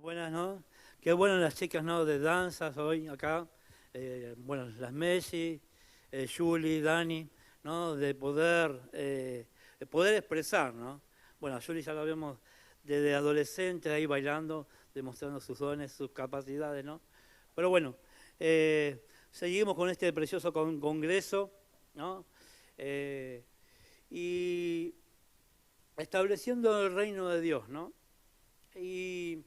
Buenas, ¿no? Qué bueno las chicas, ¿no? De danzas hoy acá. Bueno, las Messi, Julie, Dani, ¿no? De poder expresar, ¿no? Bueno, a Julie ya la vemos desde adolescente ahí bailando, demostrando sus dones, sus capacidades, ¿no? Pero bueno, seguimos con este precioso congreso, ¿no? Eh, y estableciendo el reino de Dios, ¿no? Y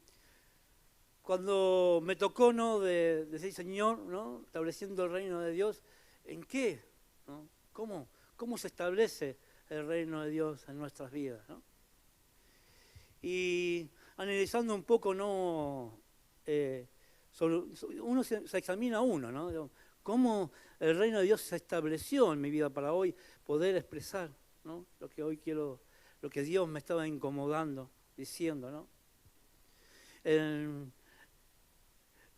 cuando me tocó, ¿no? De decir, Señor, ¿no? Estableciendo el reino de Dios, ¿en qué? ¿No? ¿Cómo se establece el reino de Dios en nuestras vidas? ¿No? Y analizando un poco, ¿no? Uno se examina uno, ¿no? Digo, ¿cómo el reino de Dios se estableció en mi vida para hoy poder expresar, ¿no? Lo que hoy quiero, lo que Dios me estaba incomodando, diciendo, ¿no?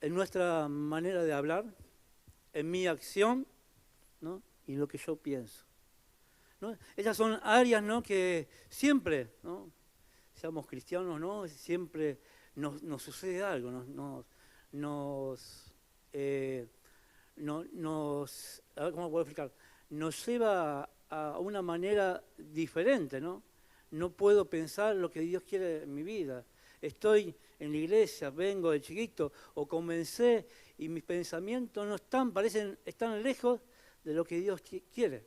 En nuestra manera de hablar, en mi acción, ¿no? Y lo que yo pienso, ¿no? Esas son áreas, ¿no? Que siempre, ¿no? Seamos cristianos, ¿no? Siempre nos sucede algo, eh, a ver cómo puedo explicar, nos lleva a una manera diferente, ¿no? No puedo pensar lo que Dios quiere en mi vida. Estoy en la iglesia, vengo de chiquito, o comencé y mis pensamientos no están, están lejos de lo que Dios quiere.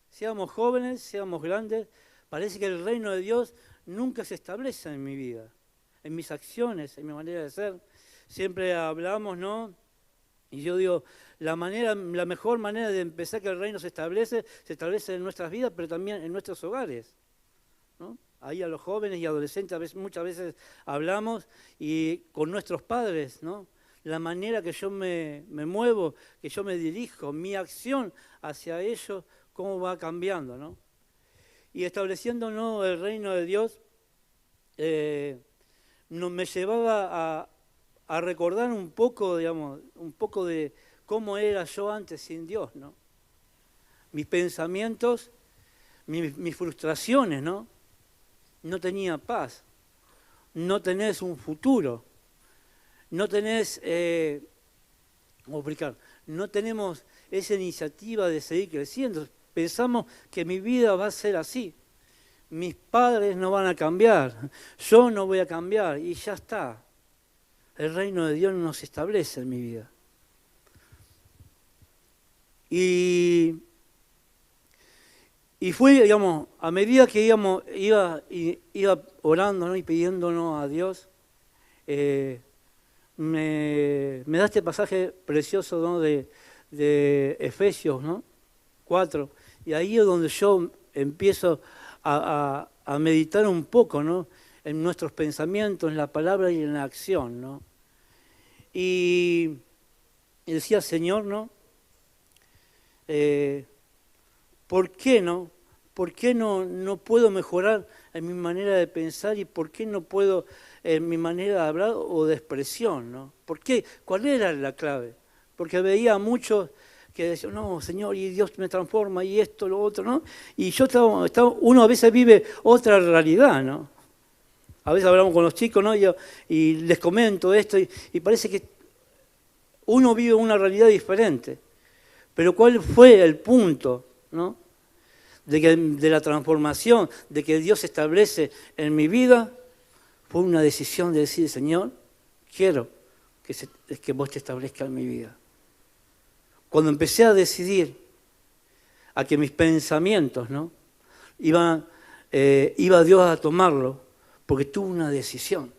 Seamos jóvenes, seamos grandes, parece que el reino de Dios nunca se establece en mi vida, en mis acciones, en mi manera de ser. Siempre hablamos, ¿no? Y yo digo, la mejor manera de empezar que el reino se establece en nuestras vidas, pero también en nuestros hogares, ¿no? Ahí a los jóvenes y adolescentes muchas veces hablamos y con nuestros padres, ¿no? La manera que yo me muevo, que yo me dirijo, mi acción hacia ellos, cómo va cambiando, ¿no? Y estableciendo, ¿no? El reino de Dios, me llevaba a recordar un poco, digamos, un poco de cómo era yo antes sin Dios, ¿no? Mis pensamientos, mis frustraciones, ¿no? No tenía paz, no tenés un futuro, no tenés, ¿cómo explicar? No tenemos esa iniciativa de seguir creciendo. Pensamos que mi vida va a ser así. Mis padres no van a cambiar, yo no voy a cambiar y ya está. El reino de Dios no se establece en mi vida. Y fue, digamos, a medida que iba orando, ¿no? Y pidiéndonos a Dios, me da este pasaje precioso, ¿no? de Efesios, ¿no? 4, y ahí es donde yo empiezo a meditar un poco, ¿no? En nuestros pensamientos, en la palabra y en la acción, ¿no? Y decía, Señor, ¿no? ¿Por qué no? ¿Por qué no puedo mejorar en mi manera de pensar y por qué no puedo en mi manera de hablar o de expresión, ¿no? ¿Por qué? ¿Cuál era la clave? Porque veía a muchos que decían, no, Señor, y Dios me transforma, y esto, lo otro, ¿no? Y uno a veces vive otra realidad, ¿no? A veces hablamos con los chicos, ¿no? Y les comento esto, y parece que uno vive una realidad diferente. Pero ¿cuál fue el punto, ¿no? De la transformación, de que Dios se establece en mi vida? Fue una decisión de decir, Señor, quiero que vos te establezcas en mi vida. Cuando empecé a decidir a que mis pensamientos, ¿no? iba Dios a tomarlo, porque tuve una decisión.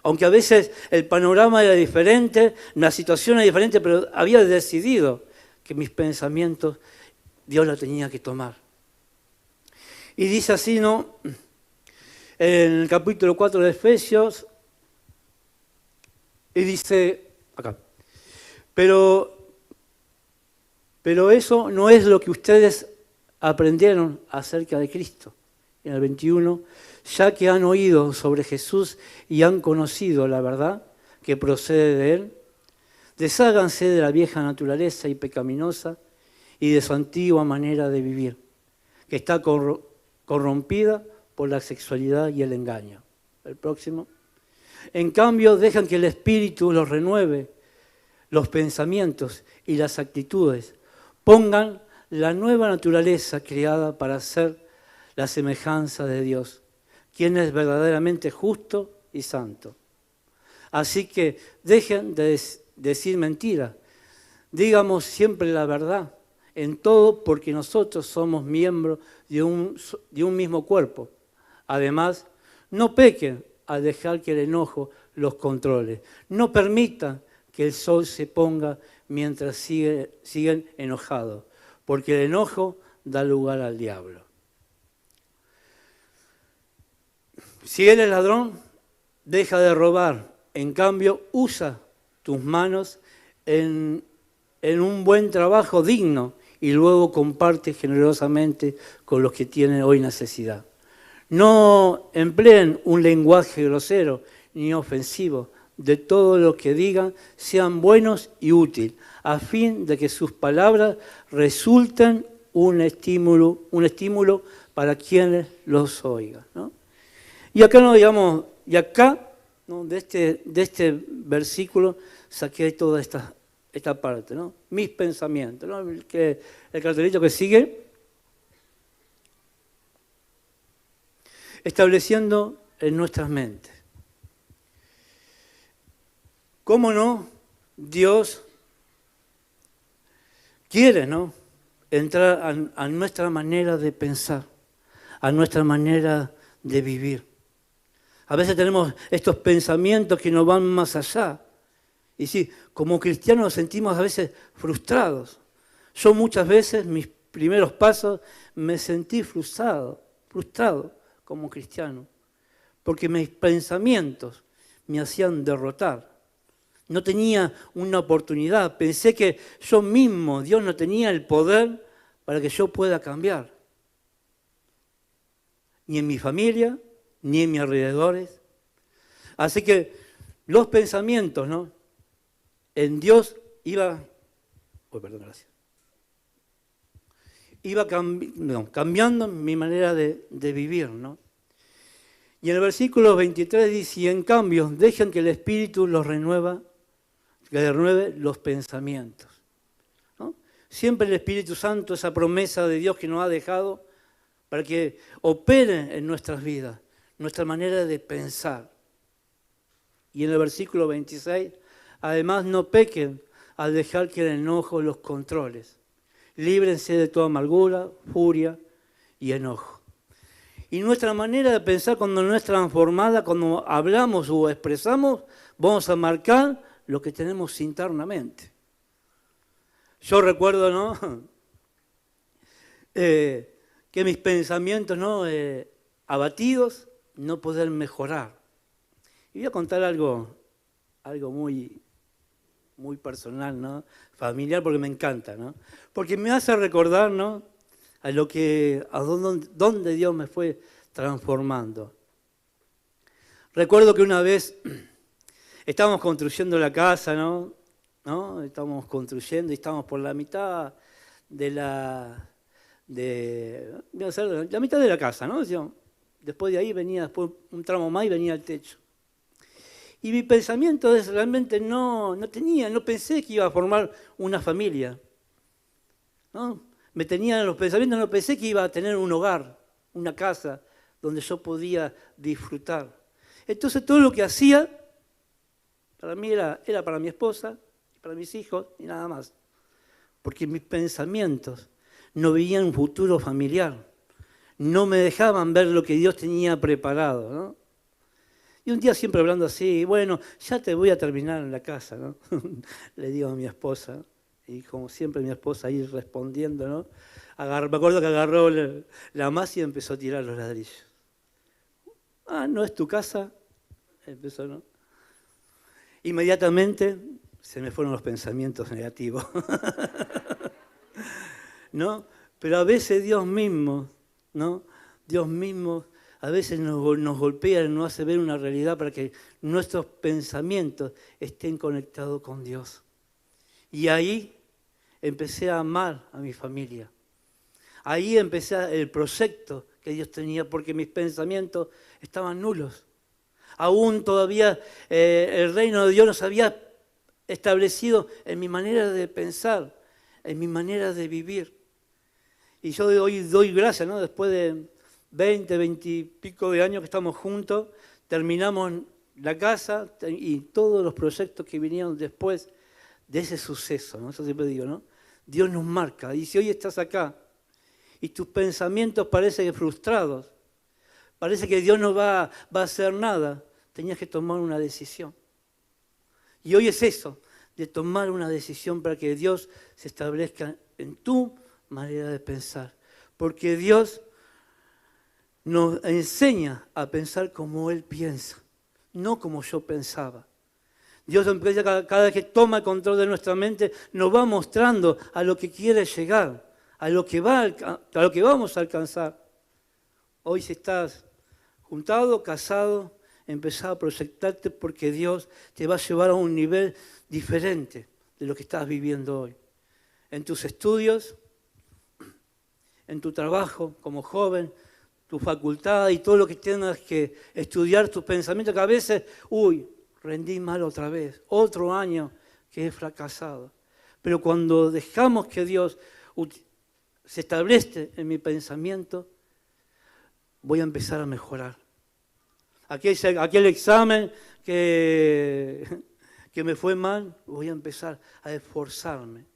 Aunque a veces el panorama era diferente, la situación era diferente, pero había decidido que mis pensamientos Dios los tenía que tomar. Y dice así, ¿no? En el capítulo 4 de Efesios, y dice acá, pero eso no es lo que ustedes aprendieron acerca de Cristo. En el 21, ya que han oído sobre Jesús y han conocido la verdad que procede de Él, desháganse de la vieja naturaleza y pecaminosa y de su antigua manera de vivir, que está corrompida por la sexualidad y el engaño. El próximo. En cambio, dejan que el Espíritu los renueve, los pensamientos y las actitudes. Pongan la nueva naturaleza creada para ser la semejanza de Dios, quien es verdaderamente justo y santo. Así que dejen de decir mentiras, digamos siempre la verdad en todo, porque nosotros somos miembros de un mismo cuerpo. Además, no pequen al dejar que el enojo los controle. No permitan que el sol se ponga mientras siguen enojados, porque el enojo da lugar al diablo. Si eres ladrón, deja de robar. En cambio, usa tus manos en un buen trabajo digno y luego comparte generosamente con los que tienen hoy necesidad. No empleen un lenguaje grosero ni ofensivo. De todo lo que digan, sean buenos y útiles, a fin de que sus palabras resulten un estímulo para quienes los oigan, ¿no? Y acá ¿no? de este versículo saqué toda esta parte, ¿no? Mis pensamientos, ¿no? El cartelito que sigue, estableciendo en nuestras mentes. ¿Cómo no? Dios quiere, ¿no?, entrar a nuestra manera de pensar, a nuestra manera de vivir. A veces tenemos estos pensamientos que nos van más allá. Y sí, como cristianos nos sentimos a veces frustrados. Yo muchas veces, mis primeros pasos, me sentí frustrado como cristiano, porque mis pensamientos me hacían derrotar. No tenía una oportunidad. Pensé que yo mismo, Dios no tenía el poder para que yo pueda cambiar. Ni en mi familia, ni en mis alrededores. Así que los pensamientos, ¿no?, en Dios iba cambiando mi manera de vivir, ¿no? Y en el versículo 23 dice, y en cambio, dejen que el Espíritu los renueve los pensamientos, ¿no? Siempre el Espíritu Santo, esa promesa de Dios que nos ha dejado para que opere en nuestras vidas, nuestra manera de pensar. Y en el versículo 26, además no pequen al dejar que el enojo los controle. Líbrense de toda amargura, furia y enojo. Y nuestra manera de pensar, cuando no es transformada, cuando hablamos o expresamos, vamos a marcar lo que tenemos internamente. Yo recuerdo, ¿no?, que mis pensamientos, ¿no?, abatidos, no poder mejorar. Y voy a contar algo muy, muy personal, ¿no?, familiar, porque me encanta, ¿no?, porque me hace recordar, ¿no?, a dónde Dios me fue transformando. Recuerdo que una vez estábamos construyendo la casa, ¿no? Estábamos construyendo y estábamos por la mitad de la mitad de la casa, ¿no? Después de ahí venía un tramo más y venía el techo. Y mi pensamiento es realmente no pensé que iba a formar una familia, ¿no? Me tenían los pensamientos, no pensé que iba a tener un hogar, una casa donde yo podía disfrutar. Entonces todo lo que hacía para mí era para mi esposa, para mis hijos y nada más. Porque mis pensamientos no veían un futuro familiar, no me dejaban ver lo que Dios tenía preparado, ¿no? Y un día siempre hablando así, bueno, ya te voy a terminar en la casa, ¿no? Le digo a mi esposa, y como siempre mi esposa ahí respondiendo, ¿no? Me acuerdo que agarró la masa y empezó a tirar los ladrillos. Ah, ¿no es tu casa? Empezó, ¿no? Inmediatamente se me fueron los pensamientos negativos, ¿no? Pero a veces Dios mismo, ¿no? Dios mismo a veces nos golpea y nos hace ver una realidad para que nuestros pensamientos estén conectados con Dios. Y ahí empecé a amar a mi familia. Ahí empecé el proyecto que Dios tenía, porque mis pensamientos estaban nulos. aún todavía el reino de Dios no se había establecido en mi manera de pensar, en mi manera de vivir. Y yo hoy doy gracias, ¿no? Después de 20 y pico de años que estamos juntos, terminamos la casa y todos los proyectos que vinieron después de ese suceso, ¿no? Eso siempre digo, ¿no? Dios nos marca. Y si hoy estás acá y tus pensamientos parecen frustrados, parece que Dios no va a hacer nada, tenías que tomar una decisión. Y hoy es eso, de tomar una decisión para que Dios se establezca en tu manera de pensar. Porque Dios nos enseña a pensar como Él piensa, no como yo pensaba. Dios empieza cada vez que toma el control de nuestra mente, nos va mostrando a lo que quiere llegar, a lo que vamos a alcanzar. Hoy si estás juntado, casado, empezá a proyectarte porque Dios te va a llevar a un nivel diferente de lo que estás viviendo hoy. En tus estudios, en tu trabajo como joven, tu facultad y todo lo que tengas que estudiar, tus pensamientos, que a veces, rendí mal otra vez, otro año que he fracasado. Pero cuando dejamos que Dios se establezca en mi pensamiento, voy a empezar a mejorar. Aquel examen que me fue mal, voy a empezar a esforzarme.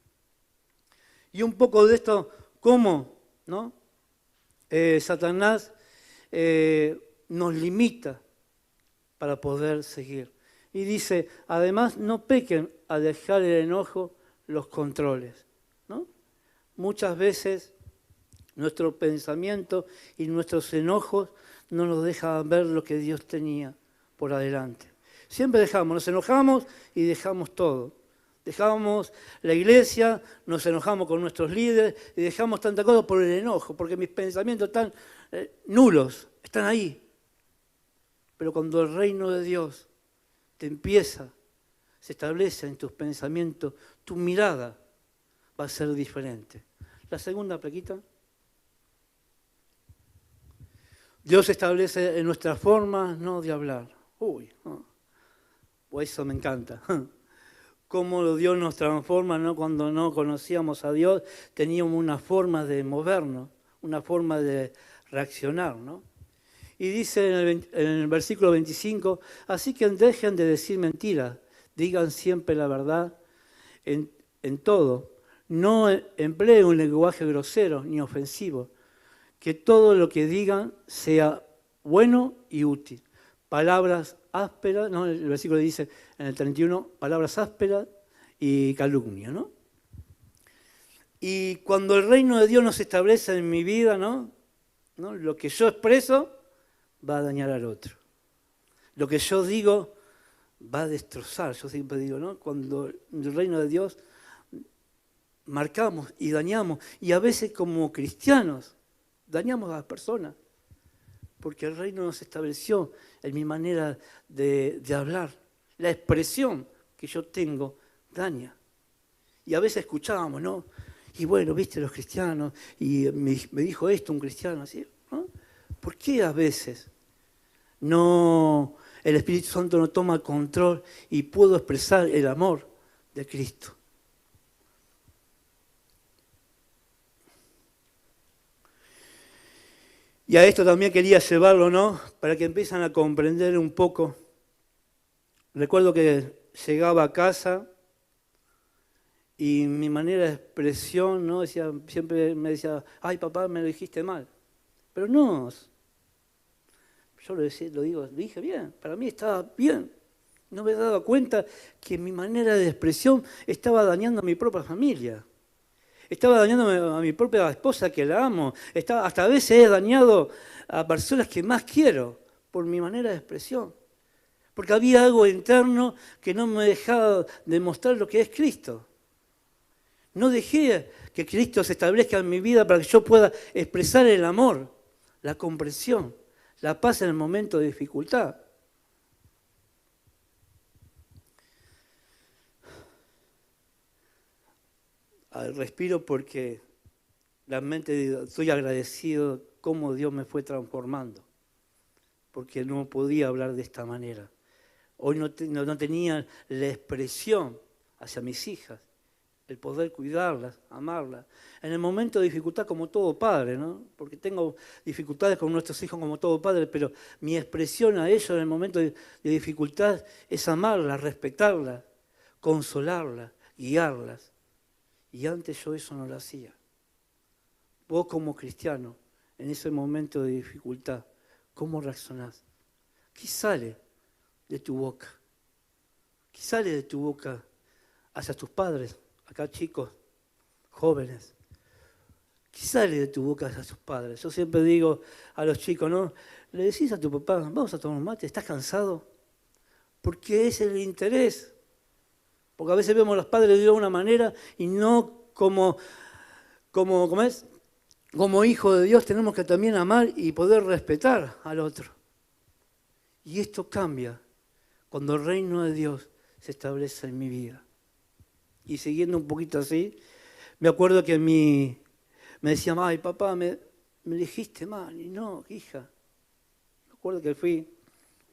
Y un poco de esto, ¿cómo? ¿No? Satanás nos limita para poder seguir. Y dice, además, no pequen a dejar el enojo los controles, ¿no? Muchas veces nuestro pensamiento y nuestros enojos no nos dejan ver lo que Dios tenía por adelante. Siempre nos enojamos y dejamos todo. Dejamos la iglesia, nos enojamos con nuestros líderes y dejamos tanta cosa por el enojo, porque mis pensamientos están nulos, están ahí. Pero cuando el reino de Dios se establece en tus pensamientos, tu mirada va a ser diferente. La segunda plaquita. Dios establece en nuestras formas no de hablar. Eso me encanta. Cómo Dios nos transforma, ¿no? Cuando no conocíamos a Dios, teníamos una forma de movernos, una forma de reaccionar, ¿no? Y dice en el versículo 25, así que dejen de decir mentiras, digan siempre la verdad en todo. No empleen un lenguaje grosero ni ofensivo, que todo lo que digan sea bueno y útil. Palabras ásperas, ¿no? El versículo dice en el 31, palabras ásperas y calumnia, ¿no? Y cuando el reino de Dios no se establece en mi vida, ¿no? Lo que yo expreso va a dañar al otro. Lo que yo digo va a destrozar. Yo siempre digo, ¿no? Cuando el reino de Dios marcamos y dañamos, y a veces como cristianos dañamos a las personas, porque el reino no se estableció en mi manera de hablar. La expresión que yo tengo daña. Y a veces escuchábamos, ¿no? Y bueno, viste, los cristianos, y me dijo esto un cristiano, así, ¿no? ¿Por qué a veces el Espíritu Santo no toma control y puedo expresar el amor de Cristo? Y a esto también quería llevarlo, ¿no? Para que empiezan a comprender un poco. Recuerdo que llegaba a casa y mi manera de expresión, ¿no? Siempre me decía, ay papá, me lo dijiste mal. Pero no, yo lo dije bien, para mí estaba bien. No me he dado cuenta que mi manera de expresión estaba dañando a mi propia familia. Estaba dañando a mi propia esposa que la amo. Hasta a veces he dañado a personas que más quiero por mi manera de expresión. Porque había algo interno que no me dejaba demostrar lo que es Cristo. No dejé que Cristo se establezca en mi vida para que yo pueda expresar el amor, la comprensión, la paz en el momento de dificultad. Respiro porque realmente estoy agradecido cómo Dios me fue transformando. porque no podía hablar de esta manera. Hoy no tenía la expresión hacia mis hijas, el poder cuidarlas, amarlas. En el momento de dificultad, como todo padre, ¿no? Porque tengo dificultades con nuestros hijos como todo padre, pero mi expresión a ellos en el momento de dificultad es amarlas, respetarlas, consolarlas, guiarlas. Y antes yo eso no lo hacía. Vos como cristiano, en ese momento de dificultad, ¿cómo reaccionás? ¿Qué sale de tu boca? ¿Qué sale de tu boca hacia tus padres? Acá chicos, jóvenes. ¿Qué sale de tu boca hacia tus padres? Yo siempre digo a los chicos, ¿no? Le decís a tu papá, vamos a tomar un mate, ¿estás cansado? Porque es el interés. Porque a veces vemos a los padres de una manera y no como es. Como hijo de Dios tenemos que también amar y poder respetar al otro. Y esto cambia cuando el reino de Dios se establece en mi vida. Y siguiendo un poquito así, me acuerdo que me decía, ay papá, me dijiste mal. Y no, hija. Me acuerdo que fui,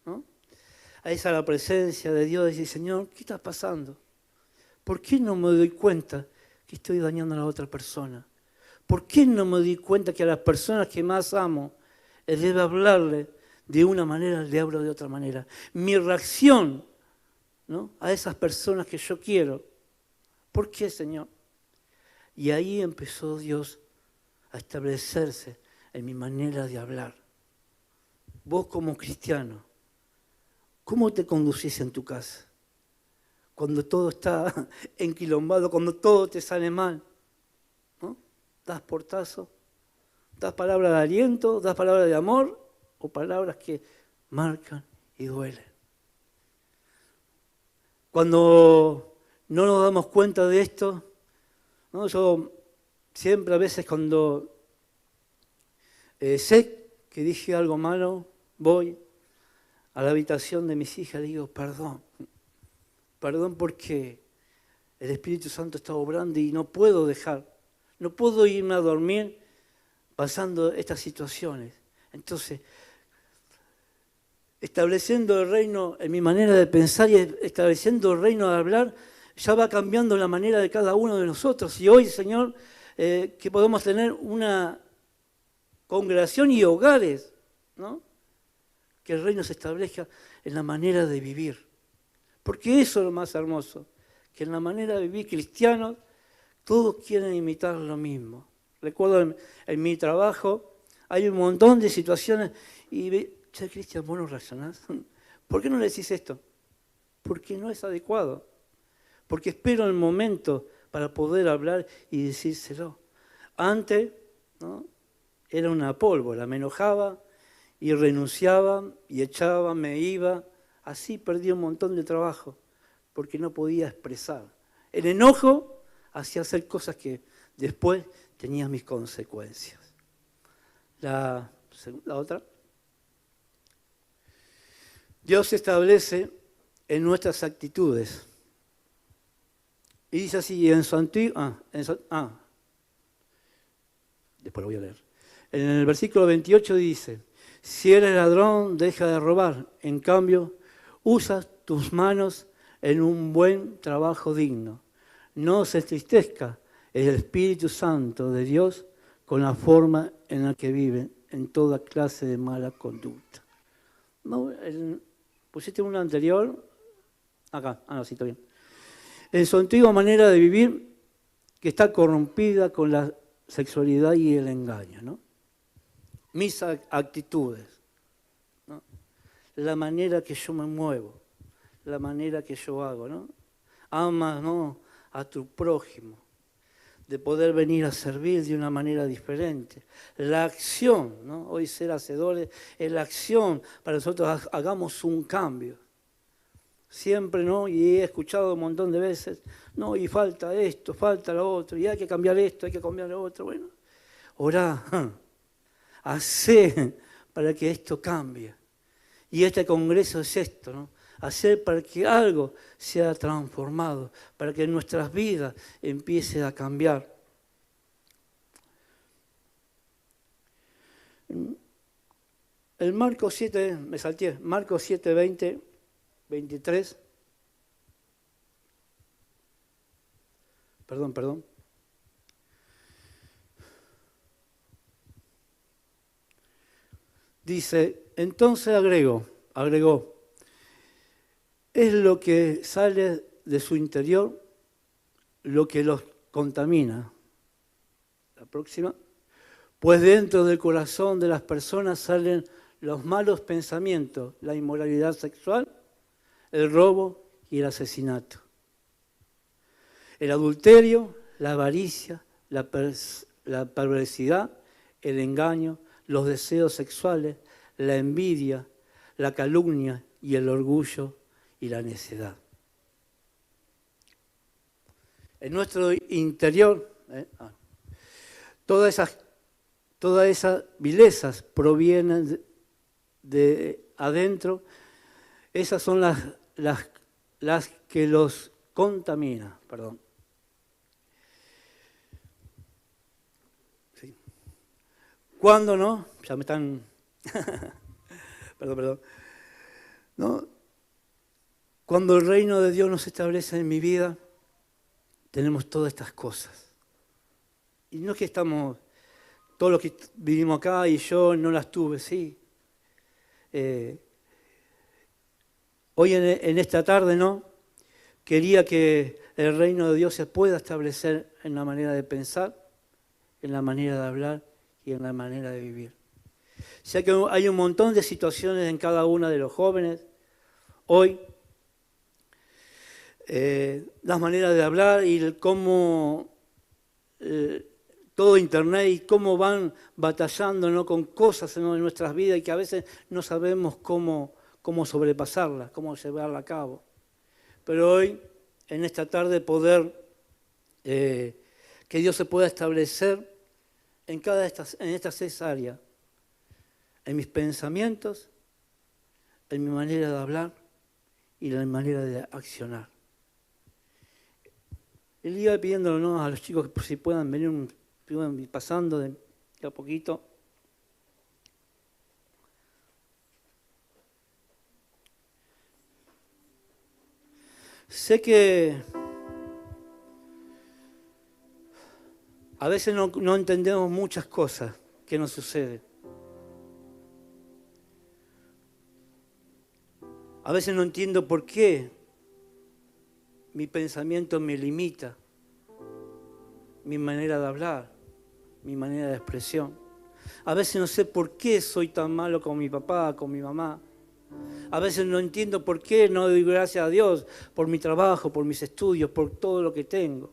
¿no? A esa la presencia de Dios y decir, Señor, ¿qué está pasando? ¿Por qué no me doy cuenta que estoy dañando a la otra persona? ¿Por qué no me di cuenta que a las personas que más amo debe hablarle de una manera, le hablo de otra manera? Mi reacción, ¿no?, a esas personas que yo quiero. ¿Por qué, Señor? Y ahí empezó Dios a establecerse en mi manera de hablar. Vos como cristiano, ¿cómo te conducís en tu casa? Cuando todo está enquilombado, cuando todo te sale mal, ¿no? ¿Das portazo? ¿Das palabras de aliento? ¿Das palabras de amor? ¿O palabras que marcan y duelen? Cuando no nos damos cuenta de esto, ¿no? Yo siempre a veces cuando sé que dije algo malo, voy a la habitación de mis hijas y digo, perdón porque el Espíritu Santo está obrando y no puedo irme a dormir pasando estas situaciones. Entonces, estableciendo el reino en mi manera de pensar y estableciendo el reino de hablar, ya va cambiando la manera de cada uno de nosotros. Y hoy, Señor, que podemos tener una congregación y hogares, ¿no?, que el reino se establezca en la manera de vivir. Porque eso es lo más hermoso, que en la manera de vivir cristianos, todos quieren imitar lo mismo. Recuerdo en mi trabajo, hay un montón de situaciones y che, Cristian, ¿vos no reaccionás? ¿Por qué no le decís esto? Porque no es adecuado. Porque espero el momento para poder hablar y decírselo. Antes, ¿no?, era una pólvora, me enojaba y renunciaba y echaba, me iba. Así perdí un montón de trabajo porque no podía expresar. El enojo hacía hacer cosas que después tenían mis consecuencias. La otra. Dios se establece en nuestras actitudes. Y dice así en su antiguo... después lo voy a leer. En el versículo 28 dice, si eres ladrón, deja de robar. En cambio, usa tus manos en un buen trabajo digno. No se entristezca el Espíritu Santo de Dios con la forma en la que vive en toda clase de mala conducta. No, pusiste una anterior. Acá, no, sí, está bien. En su antigua manera de vivir, que está corrompida con la sexualidad y el engaño, ¿no? Mis actitudes, ¿no?, la manera que yo me muevo, la manera que yo hago, ¿no? Ama, ¿no?, a tu prójimo, de poder venir a servir de una manera diferente. La acción, ¿no? Hoy ser hacedores es la acción para nosotros hagamos un cambio. Siempre, ¿no? Y he escuchado un montón de veces, no, y falta esto, falta lo otro, y hay que cambiar esto, hay que cambiar lo otro. Bueno, orá, hacé para que esto cambie. Y este congreso es esto, ¿no? Hacer para que algo sea transformado, para que nuestras vidas empiecen a cambiar. El Marcos 7, me salté, Marcos 7, 20, 23. Perdón. Dice, entonces agregó, es lo que sale de su interior lo que los contamina. La próxima. Pues dentro del corazón de las personas salen los malos pensamientos, la inmoralidad sexual, el robo y el asesinato. El adulterio, la avaricia, la perversidad, el engaño, los deseos sexuales, la envidia, la calumnia y el orgullo y la necedad. En nuestro interior, todas esas vilezas provienen de adentro. Esas son las que los contaminan. Sí. ¿Cuándo no? Ya me están... perdón. ¿No? Cuando el reino de Dios no se establece en mi vida, tenemos todas estas cosas. Y no es que estamos... Todos los que vivimos acá y yo no las tuve, sí. Hoy en esta tarde, ¿no? Quería que el reino de Dios se pueda establecer en la manera de pensar, en la manera de hablar y en la manera de vivir. Sé que hay un montón de situaciones en cada uno de los jóvenes hoy, las maneras de hablar y cómo... todo Internet y cómo van batallando, ¿no?, con cosas en nuestras vidas y que a veces no sabemos cómo sobrepasarlas, cómo llevarla a cabo. Pero hoy, en esta tarde, poder que Dios se pueda establecer en estas 6 áreas, en mis pensamientos, en mi manera de hablar y en mi manera de accionar. Él iba pidiéndolo, ¿no?, a los chicos que si puedan venir pasando de a poquito. Sé que a veces no entendemos muchas cosas que nos suceden. A veces no entiendo por qué mi pensamiento me limita, mi manera de hablar, mi manera de expresión. A veces no sé por qué soy tan malo con mi papá, con mi mamá. A veces no entiendo por qué no doy gracias a Dios por mi trabajo, por mis estudios, por todo lo que tengo.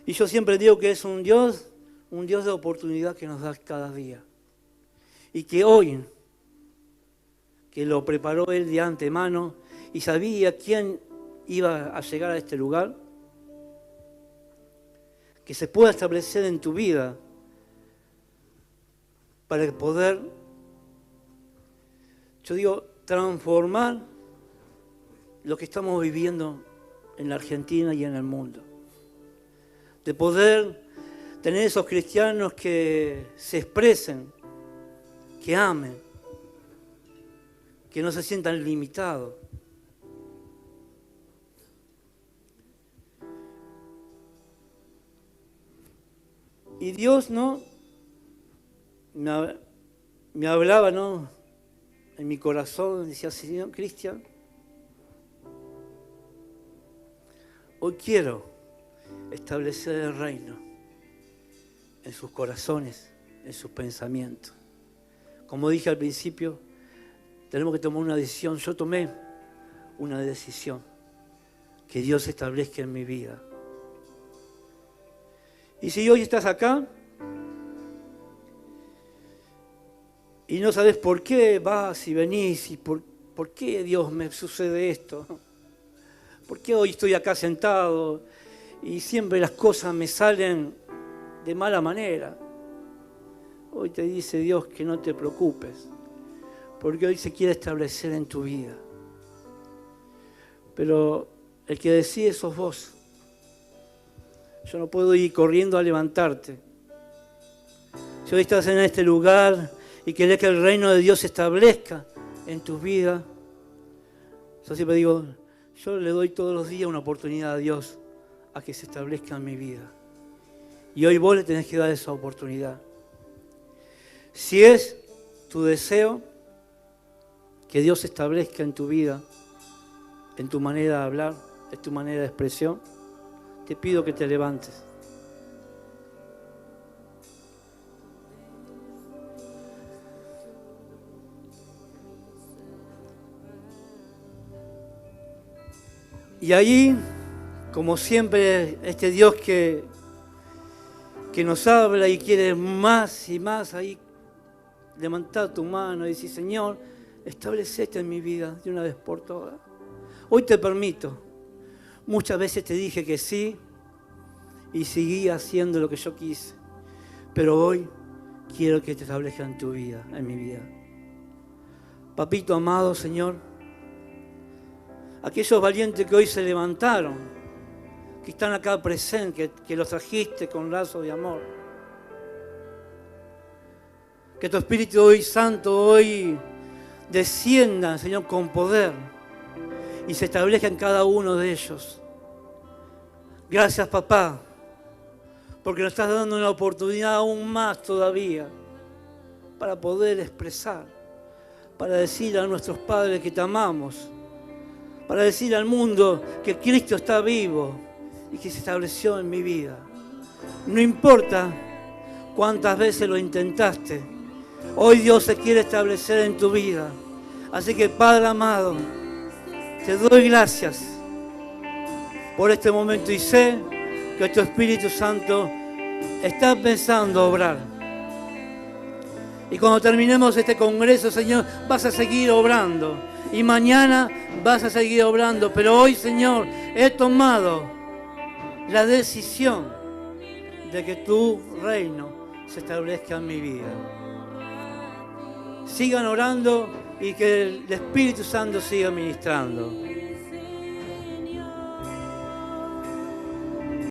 Y yo siempre digo que es un Dios de oportunidad que nos da cada día. Y que hoy, que lo preparó Él de antemano y sabía quién iba a llegar a este lugar, que se pueda establecer en tu vida para poder, yo digo, transformar lo que estamos viviendo en la Argentina y en el mundo. De poder tener esos cristianos que se expresen, que amen, que no se sientan limitados. Y Dios, ¿no?, me hablaba, ¿no?, en mi corazón, decía, Señor Cristian, hoy quiero establecer el reino en sus corazones, en sus pensamientos. Como dije al principio, tenemos que tomar una decisión. Yo tomé una decisión, que Dios se establezca en mi vida. Y si hoy estás acá y no sabes por qué vas y venís y por qué Dios me sucede esto, por qué hoy estoy acá sentado y siempre las cosas me salen de mala manera, hoy te dice Dios que no te preocupes, porque hoy se quiere establecer en tu vida. Pero el que decide sos vos. Yo no puedo ir corriendo a levantarte. Si hoy estás en este lugar y querés que el reino de Dios se establezca en tu vida, yo siempre digo, yo le doy todos los días una oportunidad a Dios a que se establezca en mi vida. Y hoy vos le tenés que dar esa oportunidad. Si es tu deseo que Dios se establezca en tu vida, en tu manera de hablar, en tu manera de expresión, te pido que te levantes. Y ahí, como siempre, este Dios que nos habla y quiere más y más, ahí levantar tu mano y decir, Señor, establecete en mi vida de una vez por todas. Hoy te permito. Muchas veces te dije que sí y seguí haciendo lo que yo quise. Pero hoy quiero que te establezca en tu vida, en mi vida. Papito amado, Señor, aquellos valientes que hoy se levantaron, que están acá presentes, que los trajiste con lazos de amor. Que tu Espíritu hoy Santo hoy descienda, Señor, con poder y se establezca en cada uno de ellos. Gracias, papá, porque nos estás dando una oportunidad aún más todavía para poder expresar, para decir a nuestros padres que te amamos, para decir al mundo que Cristo está vivo y que se estableció en mi vida. No importa cuántas veces lo intentaste, hoy Dios se quiere establecer en tu vida. Así que, Padre amado, te doy gracias por este momento y sé que tu Espíritu Santo está pensando obrar. Y cuando terminemos este congreso, Señor, vas a seguir obrando. Y mañana vas a seguir obrando. Pero hoy, Señor, he tomado la decisión de que tu reino se establezca en mi vida. Sigan orando y que el Espíritu Santo siga ministrando.